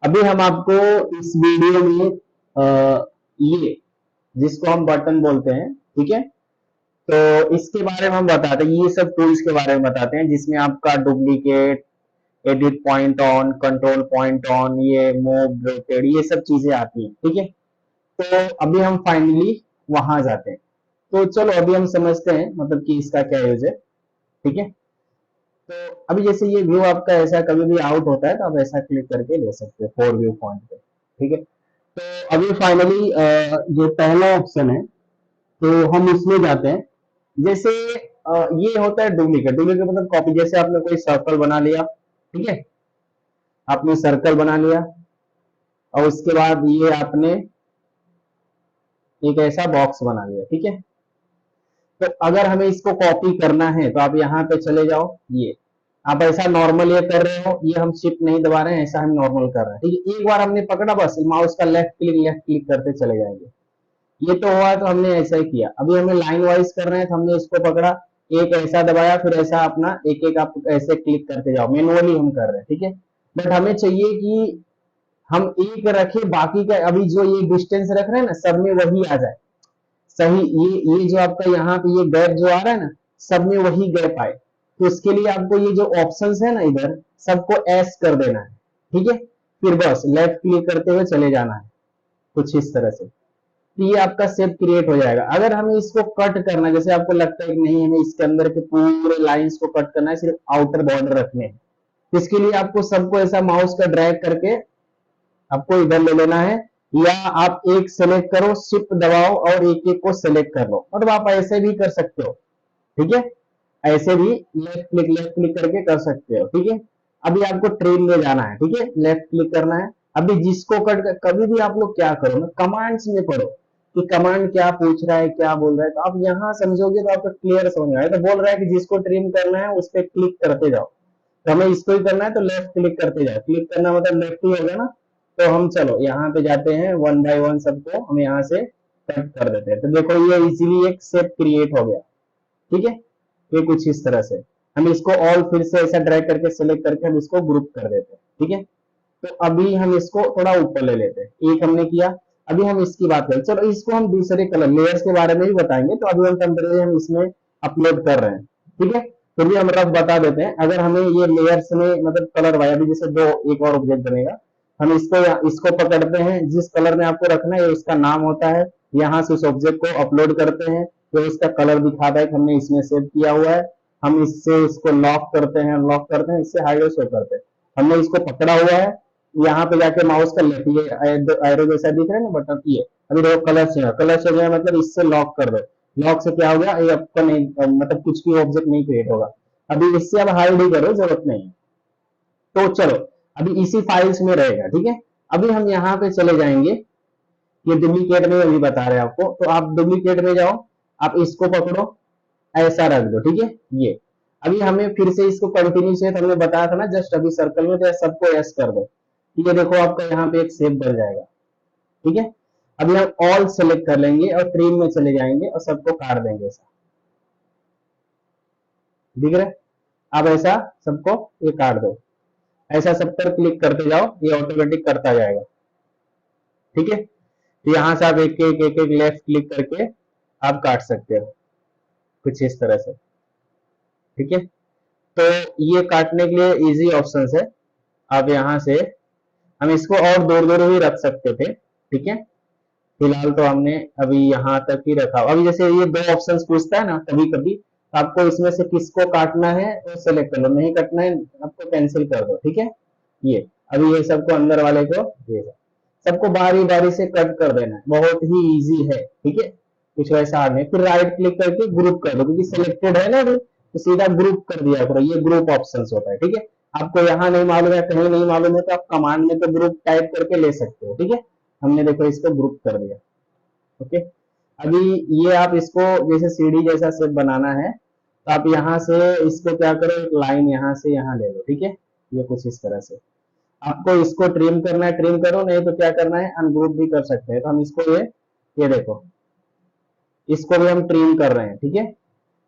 अभी हम आपको इस वीडियो में ये जिसको हम बटन बोलते हैं, ठीक है, तो इसके बारे में हम बताते हैं, ये सब टूल्स के बारे में बताते हैं जिसमें आपका duplicate, edit point on, control point on, ये मूव, रोटेट, ये सब चीजें आती हैं, ठीक है। तो अभी हम फाइनली वहां जाते हैं। तो चलो अभी हम समझते हैं मतलब कि इसका क्या यूज है, ठीक है। तो अभी जैसे ये व्यू आपका ऐसा कभी भी आउट होता है तो आप ऐसा क्लिक करके ले सकते हो फोर व्यू पॉइंट पे, ठीक है। तो अभी फाइनली जो पहला ऑप्शन है तो हम उसमें जाते हैं। जैसे ये होता है डुप्लीकेट, डुप्लीकेट मतलब कॉपी। जैसे आपने कोई सर्कल बना लिया, ठीक है, आपने सर्कल बना लिया और उसके बाद ये आपने एक ऐसा बॉक्स बना लिया, ठीक है। तो अगर हमें इसको कॉपी करना है तो आप यहाँ पे चले जाओ, ये आप ऐसा नॉर्मल ये कर रहे हो, ये हम शिफ्ट नहीं दबा रहे हैं, ऐसा हम नॉर्मल कर रहे हैं, ठीक है। एक बार हमने पकड़ा, बस माउस का लेफ्ट क्लिक करते चले जाएंगे। ये तो हुआ तो हमने ऐसा ही किया। अभी हमें लाइन वाइज कर रहे हैं तो हमने इसको पकड़ा, एक ऐसा दबाया, फिर ऐसा अपना एक एक आप ऐसे क्लिक करते जाओ, मैनुअली हम कर रहे हैं, ठीक है। बट हमें चाहिए कि हम एक रखे, बाकी का अभी जो ये डिस्टेंस रख रहे हैं ना, सब में वही आ जाए सही। ये जो आपका यहाँ पे ये गैप जो आ रहा है ना, सब में वही गैप आए। तो उसके लिए आपको ये जो ऑप्शंस है ना इधर, सबको एस कर देना है, ठीक है। फिर बस लेफ्ट क्लिक करते हुए चले जाना है कुछ इस तरह से। तो ये आपका शेप क्रिएट हो जाएगा। अगर हमें इसको कट करना है, जैसे आपको लगता है कि नहीं हमें इसके अंदर के पूरे लाइंस को कट करना है, सिर्फ आउटर बॉर्डर रखने हैं, तो इसके लिए आपको सबको ऐसा माउस का ड्रैग करके आपको इधर ले लेना है, या आप एक सेलेक्ट करो, शिफ्ट दबाओ और एक एक को सेलेक्ट कर लो। मतलब आप ऐसे भी कर सकते हो, ठीक है, ऐसे भी लेफ्ट क्लिक करके कर सकते हो, ठीक है। अभी आपको ट्रेन में जाना है, ठीक है, लेफ्ट क्लिक करना है। अभी जिसको कट कर, कभी भी आप लोग क्या करो ना, कमांड्स में पढ़ो कि कमांड क्या पूछ रहा है, क्या बोल रहा है, तो आप यहाँ समझोगे तो आपको क्लियर समझ में आएगा। तो बोल रहा है कि जिसको ट्रिम करना है उस पर क्लिक करते जाओ, तो हमें इसको ही करना है तो लेफ्ट क्लिक करते जाओ। क्लिक करना मतलब लेफ्ट ही होगा ना। तो हम चलो यहाँ पे जाते हैं, वन बाय वन सबको हम यहाँ से कट कर देते हैं। तो देखो ये इजीली एक शेप क्रिएट हो गया, ठीक है। ये कुछ इस तरह से हम इसको ऑल फिर से ऐसा ड्रैग करके सेलेक्ट करके हम इसको ग्रुप कर देते हैं, ठीक है। तो अभी हम इसको थोड़ा ऊपर ले लेते हैं, एक हमने किया। अभी हम इसकी बात करें, चलो इसको हम दूसरे कलर लेयर्स के बारे में भी बताएंगे। तो अभी हम टेम्परेरी हम इसमें अपलोड कर रहे हैं, ठीक है। फिर भी हम रफ बता देते हैं। अगर हमें ये लेयर्स में मतलब कलर वाया, अभी जैसे दो एक और ऑब्जेक्ट बनेगा, हम इसको पकड़ते हैं, जिस कलर में आपको रखना है उसका नाम होता है, यहाँ से उस ऑब्जेक्ट को अपलोड करते हैं, तो इसका कलर दिखाता है कि हमने इसमें सेव किया हुआ है। हम इससे इसको लॉक करते हैं, इससे हाइड शो करते हैं। हमने इसको पकड़ा हुआ है, यहाँ पे जाके माउस कर लेते, ये एरो जैसा दिख रहा है ना बटन, ये अभी देखो कलर चेंज है, मतलब इससे लॉक कर दो। लॉक से क्या हो गया, ये आपका नहीं मतलब कुछ भी ऑब्जेक्ट नहीं क्रिएट होगा। अभी इससे अब हाइड ही करो, जरूरत नहीं है। तो चलो अभी इसी फाइल्स में रहेगा, ठीक है। अभी हम यहाँ पे चले जाएंगे, ये डुप्लीकेट में अभी बता रहे हैं आपको, तो आप डुप्लीकेट में जाओ, आप इसको पकड़ो, ऐसा रख दो, ठीक है। ये अभी हमें फिर से इसको कंटिन्यू से हमने बताया था ना जस्ट अभी सर्कल में, तो सबको एस कर दो। ये देखो आपका यहाँ पे एक शेप बन जाएगा, ठीक है। अभी हम ऑल सेलेक्ट कर लेंगे और ट्रिम में चले जाएंगे और सबको काट देंगे, ऐसा दिख रहा है। अब ऐसा सबको ये काट दो, ऐसा सब पर क्लिक करते जाओ, ये ऑटोमेटिक करता जाएगा, ठीक है। तो यहाँ से आप एक लेफ्ट क्लिक करके आप काट सकते हो कुछ इस तरह से, ठीक है। तो ये काटने के लिए इजी ऑप्शन है। आप यहाँ से हम इसको और दूर दूर भी रख सकते थे, ठीक है। फिलहाल तो हमने अभी यहाँ तक ही रखा। अभी जैसे ये दो ऑप्शंस पूछता है ना कभी कभी, आपको इसमें से किसको काटना है तो सेलेक्ट कर लो, नहीं काटना है आपको कैंसिल कर दो, ठीक है। ये अभी ये सबको अंदर वाले को ये सबको बारी बारी से कट कर देना है, बहुत ही इजी है, ठीक है। कुछ वैसा हार्ड नहीं। फिर राइट क्लिक करके ग्रुप कर दो, क्योंकि सिलेक्टेड है ना तो सीधा ग्रुप कर दिया करो, ये ग्रुप ऑप्शन होता है, ठीक है। आपको यहाँ नहीं मालूम है, कहीं नहीं मालूम है, तो आप कमांड में तो ग्रुप टाइप करके ले सकते हो, ठीक है। हमने देखो इसको ग्रुप कर दिया, ओके। अभी ये आप इसको जैसे सीढ़ी जैसा शेप बनाना है, तो आप यहाँ से इसको क्या करो, एक लाइन यहाँ से यहाँ ले लो, ठीक है। ये कुछ इस तरह से आपको इसको ट्रिम करना है, ट्रिम करो, नहीं तो क्या करना है अनग्रुप भी कर सकते हैं। तो हम इसको ये देखो, इसको भी हम ट्रिम कर रहे हैं, ठीक है।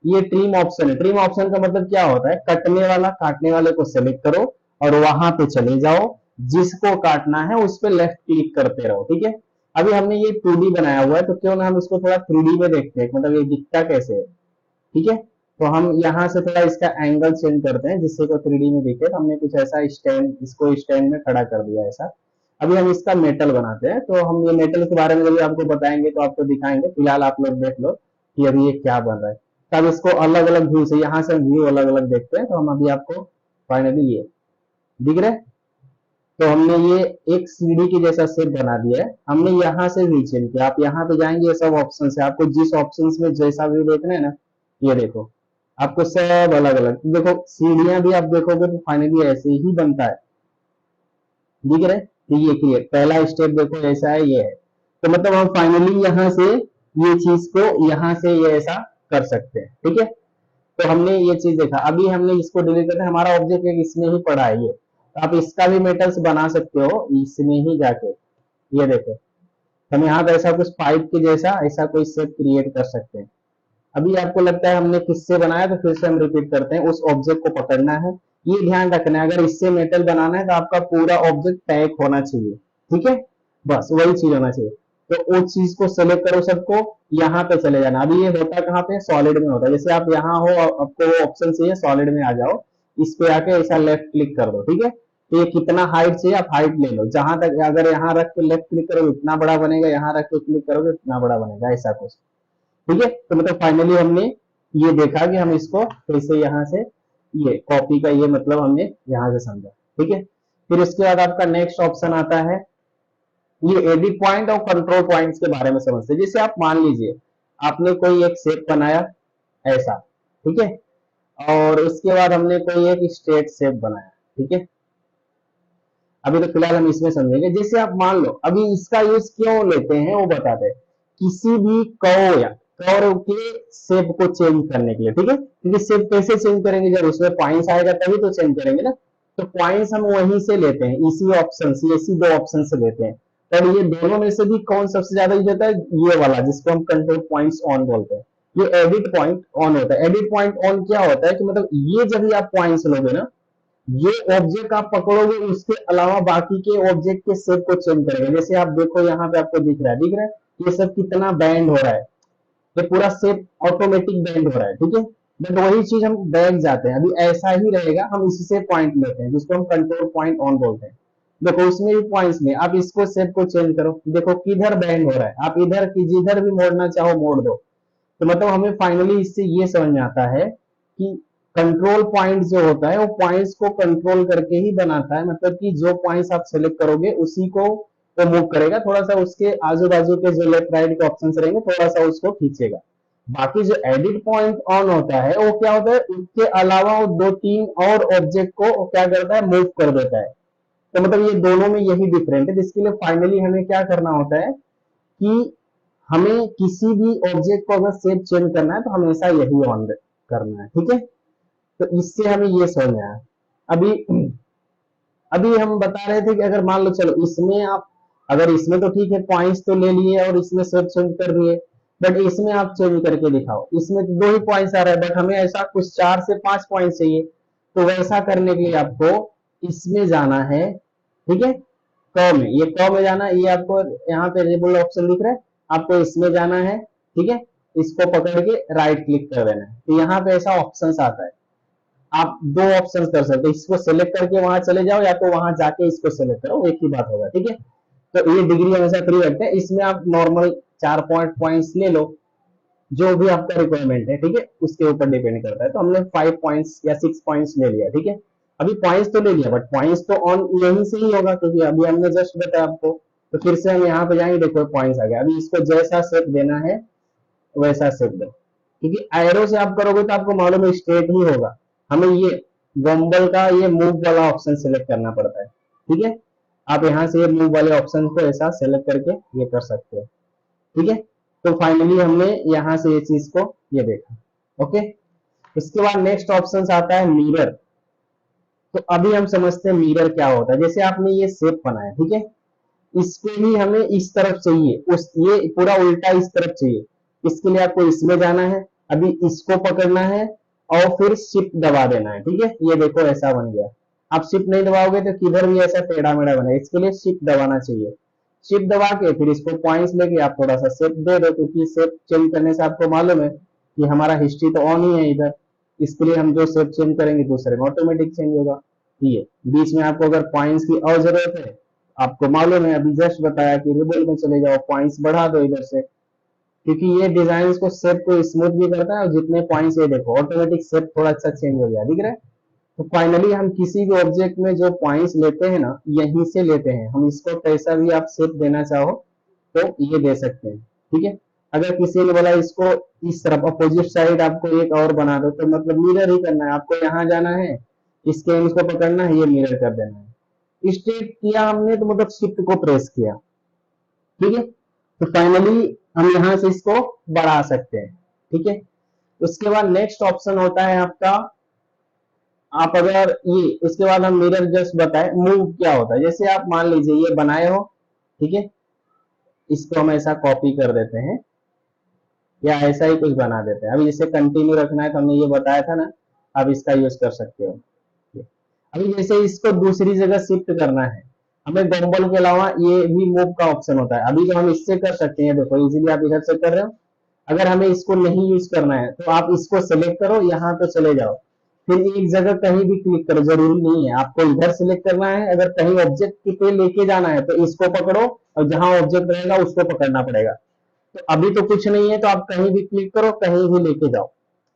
ये ट्रिम ऑप्शन है। ट्रिम ऑप्शन का मतलब क्या होता है, कटने वाला काटने वाले को सेलेक्ट करो और वहां पे चले जाओ, जिसको काटना है उस पर लेफ्ट क्लिक करते रहो, ठीक है। अभी हमने ये 2D बनाया हुआ है, तो क्यों ना हम इसको थोड़ा 3D में देखते हैं, मतलब ये दिखता कैसे है, ठीक है। तो हम यहाँ से थोड़ा इसका एंगल चेंज करते हैं जिससे को 3D में दिखे। तो हमने कुछ ऐसा स्टैंड, इसको स्टैंड में खड़ा कर दिया ऐसा। अभी हम इसका मेटल बनाते हैं, तो हम ये मेटल के बारे में जब आपको बताएंगे तो आपको दिखाएंगे, फिलहाल आप लोग देख लो कि अभी ये क्या बन रहा है। तब इसको अलग अलग व्यू से, यहाँ से व्यू अलग अलग देखते हैं। तो हम अभी आपको फाइनली ये दिख रहा है। तो हमने ये एक सीढ़ी की जैसा शेप बना दिया है। हमने यहाँ से व्यू चेंज किया, आप यहाँ पे जाएंगे, ये सब ऑप्शन है, आपको जिस ऑप्शन में जैसा व्यू देखना है ना, ये देखो आपको सब अलग अलग देखो। सीढ़ियां भी आप देखोगे तो फाइनली ऐसे ही बनता है, दिख रहा है। तो ये क्लियर पहला स्टेप देखो ऐसा है, ये है। तो मतलब हम फाइनली यहाँ से ये चीज को यहाँ से ये ऐसा कर सकते हैं, ठीक है। तो हमने ये चीज देखा। अभी हमने इसको डिलीट करना है, हमारा ऑब्जेक्ट एक इसमें ही पड़ा है ये। तो आप इसका भी मेटल्स बना सकते हो इसमें ही जाके, ये देखो। हम यहाँ पे ऐसा कुछ पाइप के जैसा ऐसा कोई शेप क्रिएट कर सकते हैं। अभी आपको लगता है हमने किससे बनाया, तो फिर से हम रिपीट करते हैं। उस ऑब्जेक्ट को पकड़ना है, ये ध्यान रखना है, अगर इससे मेटल बनाना है तो आपका पूरा ऑब्जेक्ट पैक होना चाहिए, ठीक है। बस वही चीज होना चाहिए। तो उस चीज को सेलेक्ट करो सबको, यहाँ पे चले जाना। अभी ये होता कहाँ पे, सॉलिड में होता है। जैसे आप यहाँ हो, आपको वो ऑप्शन चाहिए, सॉलिड में आ जाओ, इस पे आके ऐसा लेफ्ट क्लिक कर दो, ठीक है। तो ये कितना हाइट चाहिए आप हाइट ले लो, जहां तक, अगर यहाँ रख के लेफ्ट क्लिक करोगे इतना बड़ा बनेगा, यहाँ रख के क्लिक करोगे इतना बड़ा बनेगा, ऐसा कुछ, ठीक है। तो मतलब फाइनली हमने ये देखा कि हम इसको फिर से यहाँ से ये कॉपी का ये मतलब हमने यहाँ से समझा, ठीक है। फिर उसके बाद आपका नेक्स्ट ऑप्शन आता है ये एडिट पॉइंट और कंट्रोल पॉइंट्स के बारे में समझते हैं। जैसे आप मान लीजिए आपने कोई एक शेप बनाया ऐसा, ठीक है, और उसके बाद हमने कोई एक स्ट्रेट शेप बनाया, ठीक है। अभी तो फिलहाल हम इसमें समझेंगे। जैसे आप मान लो, अभी इसका यूज क्यों लेते हैं वो बताते हैं। किसी भी कर्व या कर्व के शेप को चेंज करने के लिए, ठीक है। क्योंकि शेप कैसे चेंज करेंगे, जब उसमें पॉइंट्स आएगा तभी तो चेंज करेंगे ना। तो पॉइंट्स हम वहीं से लेते हैं, इसी ऑप्शन से, इसी दो ऑप्शन से लेते हैं। और ये दोनों में से भी कौन सबसे ज्यादा यूज होता है, ये वाला जिसको हम कंट्रोल पॉइंट्स ऑन बोलते हैं। ये एडिट पॉइंट ऑन होता है। एडिट पॉइंट ऑन क्या होता है कि मतलब ये जब भी आप पॉइंट्स लोगे ना, ये ऑब्जेक्ट आप पकड़ोगे, उसके अलावा बाकी के ऑब्जेक्ट के शेप को चेंज करेगा। जैसे आप देखो यहाँ पे आपको दिख रहा है, दिख रहा है ये सब कितना बैंड हो रहा है, ये पूरा शेप ऑटोमेटिक बैंड हो रहा है, ठीक है। बट वही चीज हम बैक जाते हैं, अभी ऐसा ही रहेगा, हम इससे पॉइंट लेते हैं जिसको हम कंट्रोल पॉइंट ऑन बोलते हैं। देखो उसमें भी पॉइंट्स में आप इसको शेप को चेंज करो, देखो किधर बैंड हो रहा है, आप इधर की जिधर भी मोड़ना चाहो मोड़ दो। तो मतलब हमें फाइनली इससे ये समझ में आता है कि कंट्रोल पॉइंट जो होता है वो पॉइंट्स को कंट्रोल करके ही बनाता है। मतलब कि जो पॉइंट्स आप सेलेक्ट करोगे उसी को वो मूव करेगा, थोड़ा सा उसके आजू बाजू के जो लेफ्ट राइट के ऑप्शन रहेंगे थोड़ा सा उसको खींचेगा। बाकी जो एडिट पॉइंट ऑन होता है वो क्या होता है, उसके अलावा वो दो तीन और ऑब्जेक्ट को क्या करता है, मूव कर देता है। तो मतलब ये दोनों में यही डिफरेंट है, जिसके लिए फाइनली हमें क्या करना होता है कि हमें किसी भी ऑब्जेक्ट को अगर शेप चेंज करना है तो हमेशा यही ऑन करना है, ठीक है। तो इससे हमें ये समझ में आया। अभी अभी हम बता रहे थे कि अगर मान लो चलो इसमें आप, अगर इसमें तो ठीक है पॉइंट्स तो ले लिए और इसमें शेप चेंज कर दिए, बट इसमें आप चेंज करके दिखाओ। इसमें तो 2 ही पॉइंट्स आ रहा है, बट हमें ऐसा कुछ 4 से 5 पॉइंट चाहिए। तो वैसा करने के लिए आपको इसमें जाना है, ठीक है। कर्व में, ये कर्व में जाना है, ये आपको यहाँ पे रेबल ऑप्शन दिख रहा है, आपको इसमें जाना है, ठीक है। इसको पकड़ के राइट क्लिक कर देना है। तो यहाँ पे ऐसा ऑप्शन आता है, आप 2 ऑप्शन कर सकते हो, इसको सेलेक्ट करके वहां चले जाओ या तो वहां जाके इसको सेलेक्ट करो, एक ही बात होगा, ठीक है। तो ये डिग्री हमेशा फ्री रखते हैं। इसमें आप नॉर्मल 4 पॉइंट्स ले लो, जो भी आपका रिक्वायरमेंट है, ठीक है, उसके ऊपर डिपेंड करता है। तो हमने 5 पॉइंट्स या 6 पॉइंट्स ले लिया, ठीक है। अभी पॉइंट्स तो ले लिया, बट पॉइंट्स तो ऑन यहीं से ही होगा क्योंकि अभी हमने जस्ट बताया आपको। तो फिर से हम यहाँ पे जाएंगे, देखो पॉइंट्स आ गया। अभी इसको जैसा शेप देना है वैसा शेप दो, क्योंकि एरो से आप करोगे तो आपको मालूम है स्ट्रेट ही होगा। हमें ये गम्बल का ये मूव वाला ऑप्शन सेलेक्ट करना पड़ता है, ठीक है। आप यहाँ से ये मूव वाले ऑप्शन को ऐसा सेलेक्ट करके ये कर सकते हो, ठीक है। तो फाइनली हमने यहाँ से ये चीज को ये देखा, ओके। इसके बाद नेक्स्ट ऑप्शन आता है मिरर। तो अभी हम समझते हैं मिरर क्या होता है। जैसे आपने ये शेप बनाया, ठीक है, इसको ही हमें इस तरफ चाहिए, उस ये पूरा उल्टा इस तरफ चाहिए। इसके लिए आपको इसमें जाना है, अभी इसको पकड़ना है और फिर शिफ्ट दबा देना है, ठीक है। ये देखो ऐसा बन गया। आप शिफ्ट नहीं दबाओगे तो किधर भी ऐसा टेढ़ा मेढ़ा बनेगा, इसके लिए शिफ्ट दबाना चाहिए। शिफ्ट दबा के फिर इसको पॉइंट्स लेके आप थोड़ा सा शेप दे दो, क्योंकि शेप चेंज करने से आपको मालूम है कि हमारा हिस्ट्री तो ऑन ही है इधर, इसके लिए हम जो शेप चेंज करेंगे दूसरे में ऑटोमेटिक चेंज होगा। ये बीच में आपको अगर पॉइंट्स की और जरूरत है, आपको मालूम है अभी जस्ट बताया कि रिबल में चले जाओ, पॉइंट्स बढ़ा दो इधर से, क्योंकि ये डिजाइन को शेप को स्मूथ भी करता है, और जितने पॉइंट्स ये देखो ऑटोमेटिक शेप थोड़ा अच्छा चेंज हो गया, दिख रहा है। तो फाइनली हम किसी भी ऑब्जेक्ट में जो पॉइंट्स लेते हैं ना, यहीं से लेते हैं हम, इसको कैसा भी आप शेप देना चाहो तो ये दे सकते हैं, ठीक है। अगर किसी ने बोला इसको इस तरफ अपोजिट साइड आपको एक और बना दो, तो मतलब मिरर ही करना है आपको, यहाँ जाना है, इसके एंड को पकड़ना है, ये मिरर कर देना है। स्ट्रेट किया हमने तो मतलब शिफ्ट को प्रेस किया, ठीक है। तो फाइनली हम यहाँ से इसको बढ़ा सकते हैं, ठीक है। उसके बाद नेक्स्ट ऑप्शन होता है आपका, आप अगर ये उसके बाद हम मिरर जस्ट बताए मूव क्या होता है। जैसे आप मान लीजिए ये बनाए हो, ठीक है, इसको हम ऐसा कॉपी कर देते हैं या ऐसा ही कुछ बना देते हैं। अभी जैसे कंटिन्यू रखना है तो हमने ये बताया था ना, आप इसका यूज कर सकते हो। अभी जैसे इसको दूसरी जगह शिफ्ट करना है, हमें गॉम्बल के अलावा ये भी मूव का ऑप्शन होता है। अभी तो हम इससे कर सकते हैं, देखो इजीली आप इधर से कर रहे हो। अगर हमें इसको नहीं यूज करना है तो आप इसको सेलेक्ट करो, यहाँ पे चले जाओ, फिर एक जगह कहीं भी क्लिक करो, जरूरी नहीं है आपको इधर सेलेक्ट करना है। अगर कहीं ऑब्जेक्ट पे लेके जाना है तो इसको पकड़ो, और जहां ऑब्जेक्ट रहेगा उसको पकड़ना पड़ेगा। तो अभी तो कुछ नहीं है तो आप कहीं भी क्लिक करो, कहीं भी लेके जाओ।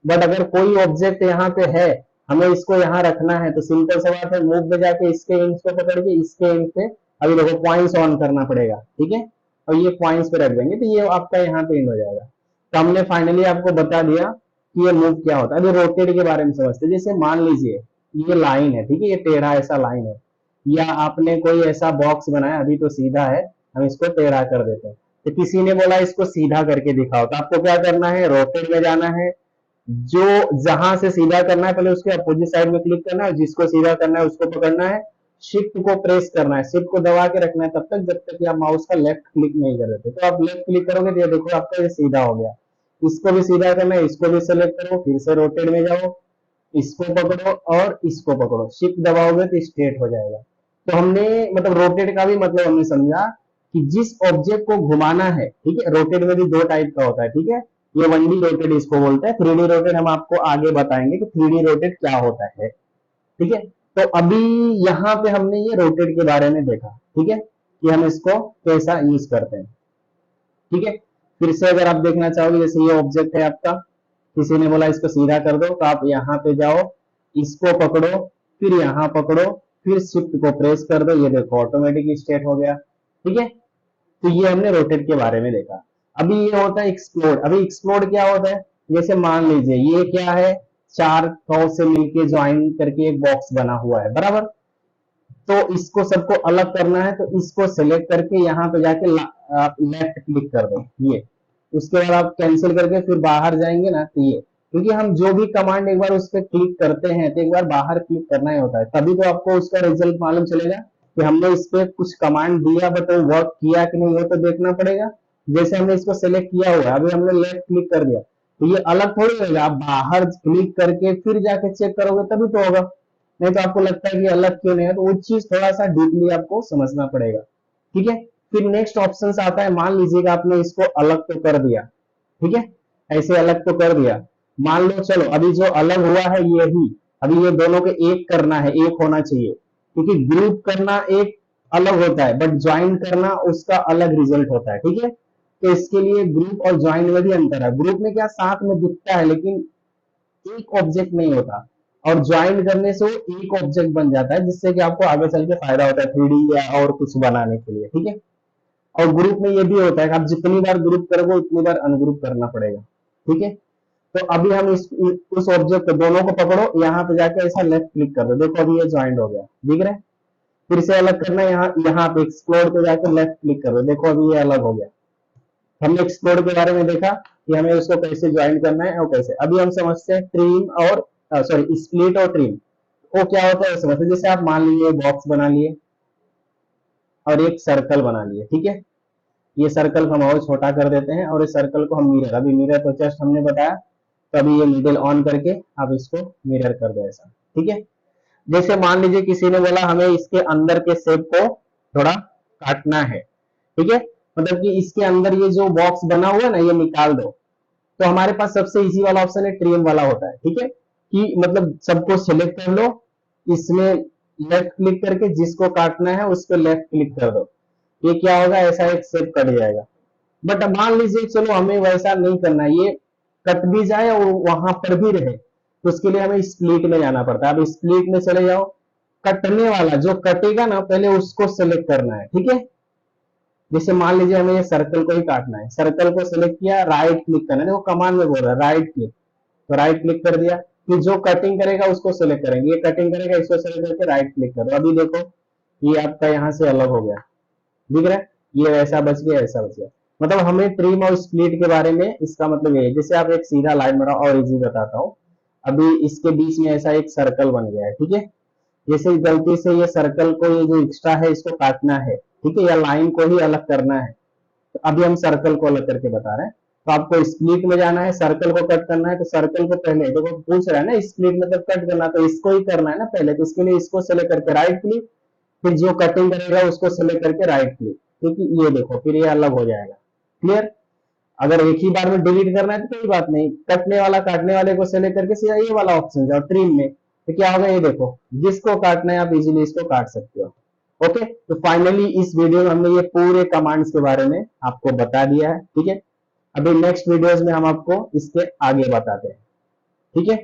बट अगर कोई ऑब्जेक्ट यहाँ पे है, हमें इसको यहाँ रखना है, तो सिंपल सा बात है, मूव में जाके इसके एंड को पकड़ के इसके एंड पे अभी देखो पॉइंट्स ऑन करना पड़ेगा, ठीक है। और ये पॉइंट्स पे रख देंगे तो ये आपका यहाँ पे एंड हो जाएगा। तो हमने फाइनली आपको बता दिया कि ये मूव क्या होता है। अभी रोटेट के बारे में समझते हैं। जैसे मान लीजिए ये लाइन है, ठीक है, ये टेढ़ा ऐसा लाइन है, या आपने कोई ऐसा बॉक्स बनाया, अभी तो सीधा है, हम इसको टेढ़ा कर देते हैं। तो किसी ने बोला इसको सीधा करके दिखाओ, तो आपको क्या करना है, रोटेट में जाना है, जो जहां से सीधा करना है पहले उसके अपोजिट साइड में क्लिक करना है, जिसको सीधा करना है उसको पकड़ना है, शिफ्ट को प्रेस करना है, शिफ्ट को दबा के रखना है तब तक जब तक कि आप माउस का लेफ्ट क्लिक नहीं कर देते। तो आप लेफ्ट क्लिक करोगे तो ये देखो आपका ये सीधा हो गया। इसको भी सीधा करना है, इसको भी सेलेक्ट करो, फिर से रोटेट में जाओ, इसको पकड़ो और इसको पकड़ो, शिफ्ट दबाओगे तो स्ट्रेट हो जाएगा। तो हमने मतलब रोटेट का भी मतलब हमने समझा कि जिस ऑब्जेक्ट को घुमाना है, ठीक है, रोटेट में भी दो टाइप का होता है, ठीक है। ये 1D रोटेट इसको बोलते हैं, 3D रोटेट हम आपको आगे बताएंगे कि 3D रोटेट क्या होता है, ठीक है। तो अभी यहाँ पे हमने ये रोटेट के बारे में देखा, ठीक है, कि हम इसको कैसा यूज करते हैं, ठीक है। फिर से अगर आप देखना चाहोगे, जैसे ये ऑब्जेक्ट है आपका, किसी ने बोला इसको सीधा कर दो, तो आप यहाँ पे जाओ, इसको पकड़ो, फिर यहाँ पकड़ो, फिर शिफ्ट को प्रेस कर दो, ये देखो ऑटोमेटिक स्ट्रेट हो गया, ठीक है। तो ये हमने रोटेट के बारे में देखा। अभी ये होता है एक्सप्लोड। अभी एक्सप्लोड क्या होता है, जैसे मान लीजिए ये क्या है, चार कर्व से मिलके ज्वाइन करके एक बॉक्स बना हुआ है, बराबर। तो इसको सबको अलग करना है, तो इसको सेलेक्ट करके यहाँ पे जाके आप लेफ्ट क्लिक कर दो, ये। उसके बाद आप कैंसिल करके फिर बाहर जाएंगे ना, तो ये, क्योंकि हम जो भी कमांड एक बार उस पर क्लिक करते हैं तो एक बार बाहर क्लिक करना ही होता है, तभी तो आपको उसका रिजल्ट मालूम चलेगा कि हमने इस पे कुछ कमांड दिया बट वो वर्क किया कि नहीं, वो तो देखना पड़ेगा। जैसे हमने इसको सेलेक्ट किया हुआ है, अभी हमने लेफ्ट क्लिक कर दिया, तो ये अलग थोड़ी होगा, आप बाहर क्लिक करके फिर जाके चेक करोगे तभी तो होगा। नहीं तो आपको लगता है कि अलग क्यों नहीं है, तो वो चीज थोड़ा सा डीपली आपको समझना पड़ेगा, ठीक है। फिर नेक्स्ट ऑप्शन आता है, मान लीजिएगा आपने इसको अलग तो कर दिया, ठीक है, ऐसे अलग तो कर दिया। मान लो चलो अभी जो अलग हुआ है ये ही, अभी ये दोनों के एक करना है, एक होना चाहिए, क्योंकि ग्रुप करना एक अलग होता है बट ज्वाइन करना उसका अलग रिजल्ट होता है, ठीक है। तो इसके लिए ग्रुप और ज्वाइन में भी अंतर है। ग्रुप में क्या साथ में दिखता है लेकिन एक ऑब्जेक्ट नहीं होता, और ज्वाइन करने से वो एक ऑब्जेक्ट बन जाता है, जिससे कि आपको आगे चल के फायदा होता है 3D या और कुछ बनाने के लिए, ठीक है। और ग्रुप में ये भी होता है कि आप जितनी बार ग्रुप करोगे उतनी बार अनग्रुप करना पड़ेगा, ठीक है। तो अभी हम उस ऑब्जेक्ट दोनों को पकड़ो, यहाँ पे जाके ऐसा लेफ्ट क्लिक कर दो, देखो अभी ये ज्वाइंट हो गया, दिख रहा है। फिर से अलग करना है, यहाँ पे एक्सप्लोर पे जाके लेफ्ट क्लिक कर दो, देखो अभी ये अलग हो गया। हमने एक्सप्लोर के बारे में देखा कि हमें उसको कैसे ज्वाइन करना है और कैसे। अभी हम समझते हैं ट्रिम और सॉरी स्प्लिट और ट्रिम, वो क्या होता है समझते हैं। जैसे आप मान लीजिए बॉक्स बना लिए और एक सर्कल बना लिए, ठीक है। ये सर्कल को हम और छोटा कर देते हैं और इस सर्कल को हम मिरर, अभी मिरर तो जस्ट हमने बताया, तो अभी ये मिडिल ऑन करके आप इसको मिरर कर दो ऐसा, ठीक है। जैसे मान लीजिए किसी ने बोला हमें इसके अंदर के शेप को थोड़ा काटना है, ठीक है, मतलब कि इसके अंदर ये जो बॉक्स बना हुआ है ना ये निकाल दो, तो हमारे पास सबसे इजी वाला ऑप्शन है ट्रिम वाला होता है, ठीक है, कि मतलब सबको सिलेक्ट कर लो, इसमें लेफ्ट क्लिक करके जिसको काटना है उस पर लेफ्ट क्लिक कर दो, ये क्या होगा, ऐसा एक शेप कट जाएगा। बट मान लीजिए चलो हमें वैसा नहीं करना है, ये कट भी जाए और वहां पर भी रहे, तो उसके लिए हमें स्प्लिट में जाना पड़ता है। अब स्प्लिट में चले जाओ, कटने वाला जो कटेगा ना पहले उसको सेलेक्ट करना है, ठीक है, जैसे मान लीजिए हमें ये सर्कल को ही काटना है, सर्कल को सेलेक्ट किया, राइट क्लिक करना है, देखो कमांड में बोल रहा है राइट क्लिक, तो राइट क्लिक कर दिया, कि जो कटिंग करेगा उसको सेलेक्ट करेंगे, ये कटिंग करेगा इसको सेलेक्ट करके राइट क्लिक करो, अभी देखो ये आपका यहाँ से अलग हो गया, दिख रहा है, ये वैसा बच गया ऐसा बच गया। मतलब हमें ट्रिम और स्प्लिट के बारे में इसका मतलब ये है, जैसे आप एक सीधा लाइन बना और इजी बताता हूँ, अभी इसके बीच में ऐसा एक सर्कल बन गया है, ठीक है, जैसे गलती से ये सर्कल को ये जो एक्स्ट्रा है इसको काटना है, ठीक है, या लाइन को ही अलग करना है, तो अभी हम सर्कल को अलग करके बता रहे हैं, तो आपको स्प्लिट में जाना है, सर्कल को कट करना है, तो सर्कल को पहले देखो पूछ रहा है ना स्प्लिट मतलब कट करना, तो इसको ही करना है ना पहले, तो इसके लिए इसको सेलेक्ट करके राइट क्लिक, फिर जो कटिंग करेगा उसको सेलेक्ट करके राइट क्लिक, क्योंकि ये देखो फिर ये अलग हो जाएगा, क्लियर। अगर एक ही बार में डिलीट करना है तो कोई बात नहीं, कटने वाला काटने वाले को सेलेक्ट करके सीधा ये वाला ऑप्शन जाओ ट्रिम में, तो क्या होगा ये देखो, जिसको काटना है आप इजीली इसको काट सकते हो। ओके, तो फाइनली इस वीडियो में हमने ये पूरे कमांड्स के बारे में आपको बता दिया है, ठीक है, अभी नेक्स्ट वीडियोस में हम आपको इसके आगे बताते हैं, ठीक है।